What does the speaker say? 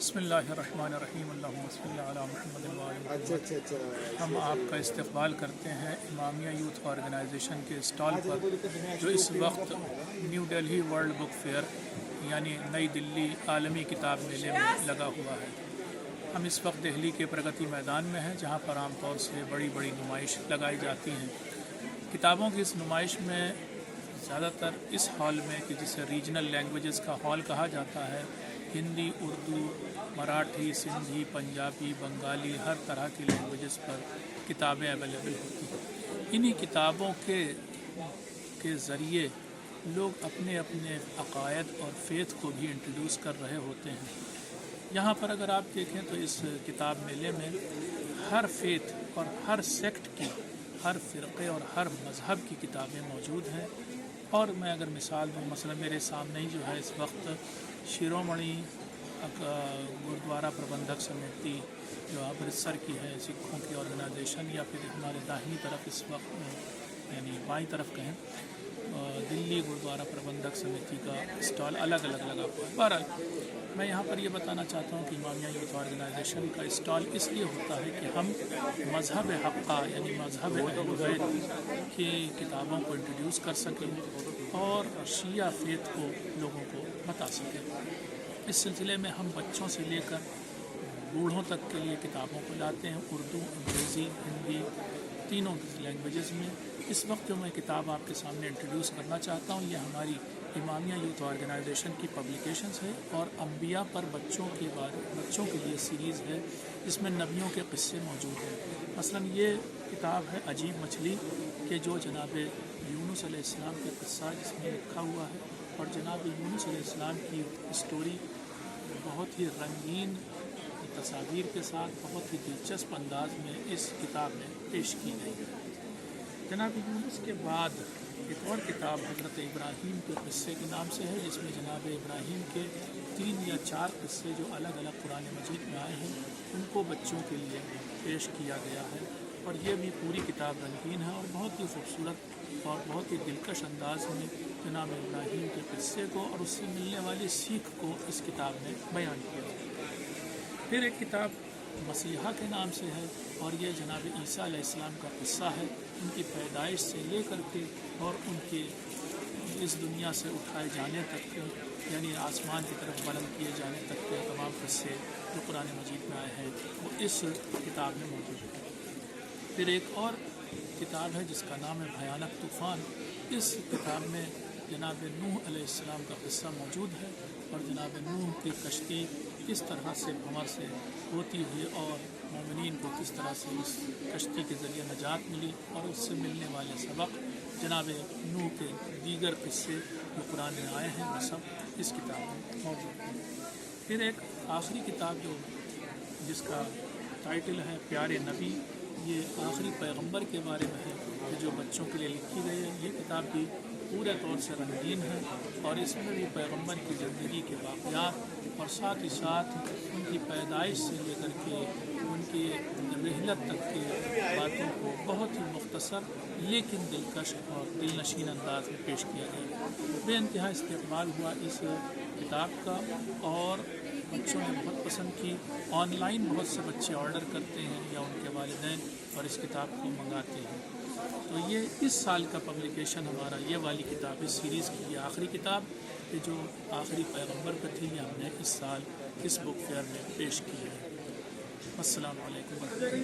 بسم اللہ الرحمن الرحیم اللہم صلی علی محمد وآلہ. ہم آپ کا استقبال کرتے ہیں امامیہ یوتھ آرگنائزیشن کے اسٹال پر، جو اس وقت new Delhi world book fair یعنی نئی دلی عالمی کتاب میلے میں لگا ہوا ہے. ہم اس وقت دہلی کے پرگتی میدان میں ہیں، جہاں پر عام طور سے بڑی بڑی نمائش لگائی جاتی ہیں. کتابوں کی اس نمائش میں زیادہ تر اس ہال میں، کہ جسے ریجنل لینگویجز کا ہال کہا جاتا ہے، ہندی، اردو، مراٹھی، سندھی، پنجابی، بنگالی، ہر طرح کی لینگویجز پر کتابیں اویلیبل ہوتی ہیں. انہی کتابوں کے ذریعے لوگ اپنے اپنے عقائد اور فیتھ کو بھی انٹروڈیوس کر رہے ہوتے ہیں. یہاں پر اگر آپ دیکھیں تو اس کتاب میلے میں ہر فیتھ اور ہر سیکٹ کی، ہر فرقے اور ہر مذہب کی کتابیں موجود ہیں. اور میں اگر مثال دوں، مثلا میرے سامنے ہی جو ہے اس وقت شیرومنی گردوارہ پربندھک سمیتی جو امرتسر کی ہے، سکھوں کی آرگنائزیشن، یا پھر ہمارے داہنی طرف اس وقت یعنی بائیں طرف کہیں دلی گردوارہ پربندھک سمیتی کا اسٹال الگ الگ لگا ہوا ہے. بہرحال میں یہاں پر یہ بتانا چاہتا ہوں کہ امامیہ یوتھ آرگنائزیشن کا اسٹال اس لیے ہوتا ہے کہ ہم مذہب حقہ یعنی مذہب اہل بیت کی کتابوں کو انٹروڈیوس کر سکیں اور شیعہ فیتھ کو لوگوں کو بتا سکیں. اس سلسلے میں ہم بچوں سے لے کر بوڑھوں تک کے لیے کتابوں کو لاتے ہیں، اردو، انگریزی، ہندی، تینوں لینگویجز میں. اس وقت جو میں کتاب آپ کے سامنے انٹروڈیوس کرنا چاہتا ہوں، یہ ہماری امامیہ یوتھ آرگنائزیشن کی پبلیکیشنز ہے اور انبیاء پر بچوں کے لیے سیریز ہے، جس میں نبیوں کے قصے موجود ہیں. مثلا یہ کتاب ہے عجیب مچھلی، کہ جو جناب یونس علیہ السلام کے قصہ جس میں لکھا ہوا ہے، اور جناب یونس علیہ السلام کی اسٹوری بہت ہی رنگین تصاویر کے ساتھ بہت ہی دلچسپ انداز میں اس کتاب میں پیش کی گئی ہے. جناب یونس کے بعد ایک اور کتاب حضرت ابراہیم کے قصے کے نام سے ہے، جس میں جناب ابراہیم کے 3 یا 4 قصے جو الگ الگ قرآن مجید میں آئے ہیں، ان کو بچوں کے لیے پیش کیا گیا ہے. اور یہ بھی پوری کتاب رنگین ہے اور بہت ہی خوبصورت اور بہت ہی دلکش انداز میں جناب ابراہیم کے قصے کو اور اس سے ملنے والی سیکھ کو اس کتاب میں بیان کیا ہے. پھر ایک کتاب مسیحا کے نام سے ہے، اور یہ جناب عیسیٰ علیہ السلام کا قصہ ہے، ان کی پیدائش سے لے کر کے اور ان کے اس دنیا سے اٹھائے جانے تک، یعنی آسمان کی طرف بلند کیے جانے تک کے تمام قصے جو قرآن مجید میں آئے ہیں وہ اس کتاب میں موجود ہیں. پھر ایک اور کتاب ہے جس کا نام ہے بھیانک طوفان. اس کتاب میں جناب نوح علیہ السلام کا قصہ موجود ہے، اور جناب نوح کی کشتی کس طرح سے بھنور سے ہوتی ہوئی اور مومنین کو کس طرح سے اس کشتی کے ذریعے نجات ملی، اور اس سے ملنے والے سبق، جناب نوح کے دیگر قصے جو قرآن میں آئے ہیں، وہ سب اس کتاب میں موجود ہیں. پھر ایک آخری کتاب جس کا ٹائٹل ہے پیارے نبی، یہ آخری پیغمبر کے بارے میں ہے کہ جو بچوں کے لیے لکھی گئی ہے. یہ کتاب بھی پورے طور سے رنگین ہے، اور اس میں بھی پیغمبر کی زندگی کے واقعات اور ساتھ ہی ساتھ ان کی پیدائش سے لے کر کے ان کی رحلت تک کے باتوں کو بہت ہی مختصر لیکن دلکش اور دل نشین انداز میں پیش کیا گیا. بے انتہا استقبال ہوا اس کتاب کا، اور بچوں نے بہت پسند کی. آن لائن بہت سے بچے آرڈر کرتے ہیں یا ان کے والدین اور اس کتاب کو منگاتے ہیں. تو یہ اس سال کا پبلیکیشن ہمارا یہ والی کتاب اس سیریز کی یہ آخری کتاب ہے، جو آخری پیغمبر پر تھی، یہ ہم نے اس سال اس بک فیئر میں پیش کی ہے. السلام علیکم ورحمۃ اللہ.